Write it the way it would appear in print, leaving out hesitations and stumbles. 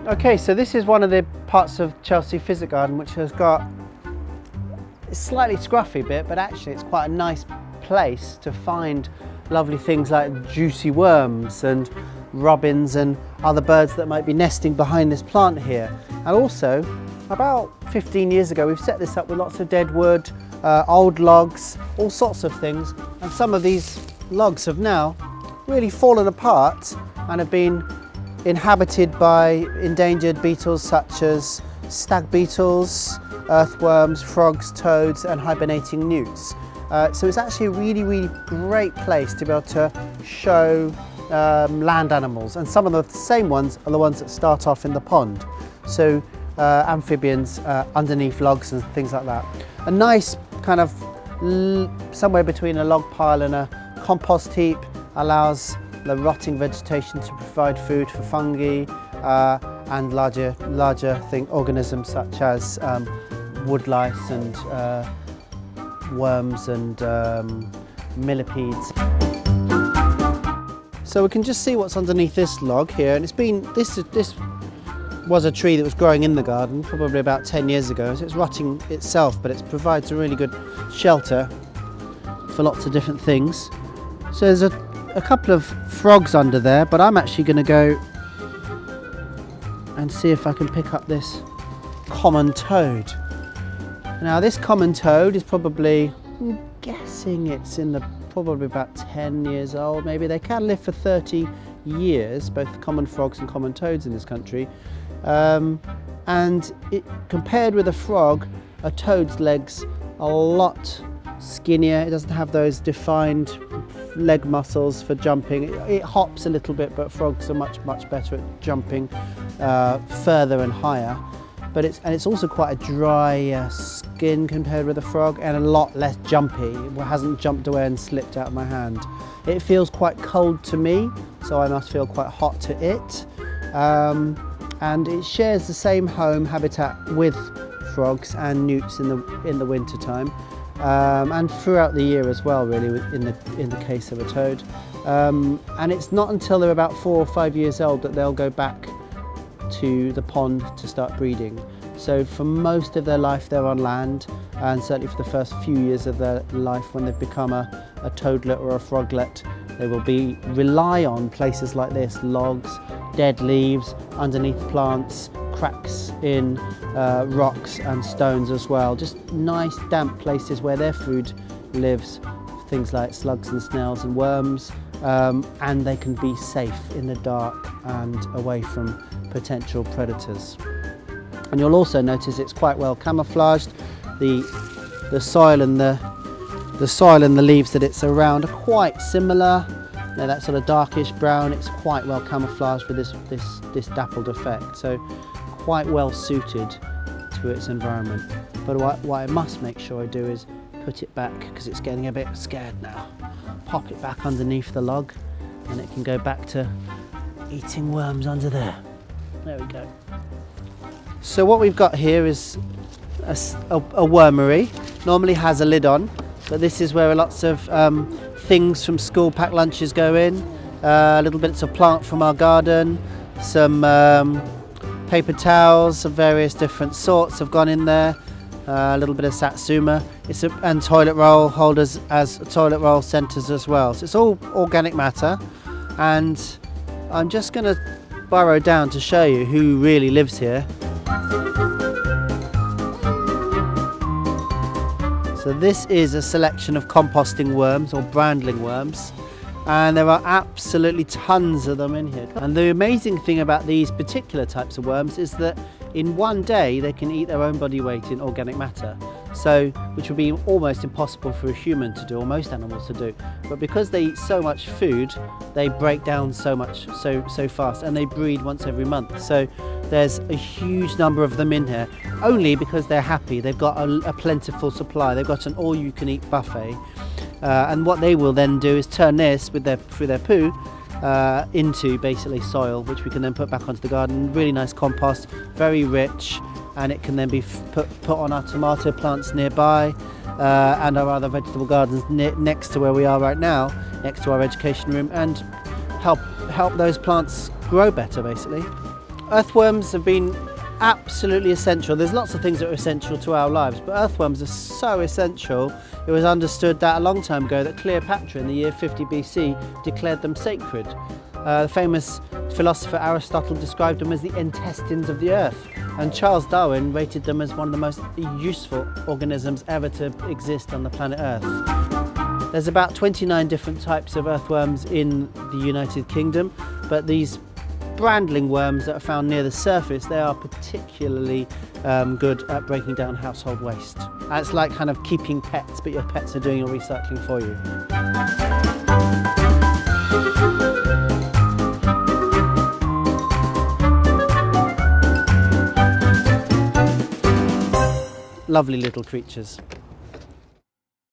Okay, so this is one of the parts of Chelsea Physic Garden which has got a slightly scruffy bit, but actually it's quite a nice place to find lovely things like juicy worms and robins and other birds that might be nesting behind this plant here. And also, about 15 years ago, we've set this up with lots of dead wood, old logs, all sorts of things, and some of these logs have now really fallen apart and have been inhabited by endangered beetles such as stag beetles, earthworms, frogs, toads and hibernating newts. So it's actually a really great place to be able to show land animals, and some of the same ones are the ones that start off in the pond. So amphibians underneath logs and things like that. A nice kind of somewhere between a log pile and a compost heap allows the rotting vegetation to provide food for fungi and larger organisms such as woodlice and worms and millipedes. So we can just see what's underneath this log here, and it's been this was a tree that was growing in the garden probably about 10 years ago, so it's rotting itself, but it provides a really good shelter for lots of different things. So there's a couple of frogs under there, but I'm actually going to go and see if I can pick up this common toad. Now this common toad is probably, I'm guessing it's probably about 10 years old maybe. They can live for 30 years, both common frogs and common toads in this country. And compared with a frog, a toad's legs are a lot skinnier. It doesn't have those defined leg muscles for jumping. It hops a little bit, but frogs are much better at jumping further and higher. But it's also quite a dry skin compared with a frog, and a lot less jumpy. It hasn't jumped away and slipped out of my hand. It feels quite cold to me, so I must feel quite hot to it. And it shares the same home habitat with frogs and newts in the winter time, and throughout the year as well, really, in the case of a toad. And it's not until they're about 4 or 5 years old that they'll go back to the pond to start breeding. So for most of their life they're on land, and certainly for the first few years of their life, when they've become a toadlet or a froglet, they will rely on places like this: logs, dead leaves, underneath plants, cracks in rocks and stones as well. Just nice damp places where their food lives, things like slugs and snails and worms, and they can be safe in the dark and away from potential predators. And you'll also notice it's quite well camouflaged. The soil and the leaves that it's around are quite similar. Now that sort of darkish brown, it's quite well camouflaged with this dappled effect. So quite well suited to its environment. But what I must make sure I do is put it back, because it's getting a bit scared now. Pop it back underneath the log, and it can go back to eating worms under there. There we go. So what we've got here is a wormery. Normally has a lid on, but this is where lots of things from school packed lunches go in. Little bits of plant from our garden, some paper towels of various different sorts have gone in there. A little bit of satsuma. And toilet roll holders as toilet roll centres as well. So it's all organic matter, and I'm just going to burrow down to show you who really lives here. So this is a selection of composting worms, or brandling worms, and there are absolutely tons of them in here. And the amazing thing about these particular types of worms is that in one day they can eat their own body weight in organic matter, so which would be almost impossible for a human to do, or most animals to do. But because they eat so much food, they break down so fast, and they breed once every month. So there's a huge number of them in here, only because they're happy. They've got a plentiful supply. They've got an all-you-can-eat buffet, and what they will then do is turn this through their poo into basically soil, which we can then put back onto the garden. Really nice compost, very rich, and it can then be put on our tomato plants nearby, and our other vegetable gardens next to where we are right now, next to our education room, and help those plants grow better, basically. Earthworms have been absolutely essential. There's lots of things that are essential to our lives, but earthworms are so essential. It was understood that a long time ago that Cleopatra in the year 50 BC declared them sacred. The famous philosopher Aristotle described them as the intestines of the earth, and Charles Darwin rated them as one of the most useful organisms ever to exist on the planet Earth. There's about 29 different types of earthworms in the United Kingdom, but these brandling worms that are found near the surface, they are particularly good at breaking down household waste. It's like kind of keeping pets, but your pets are doing your recycling for you. Lovely little creatures.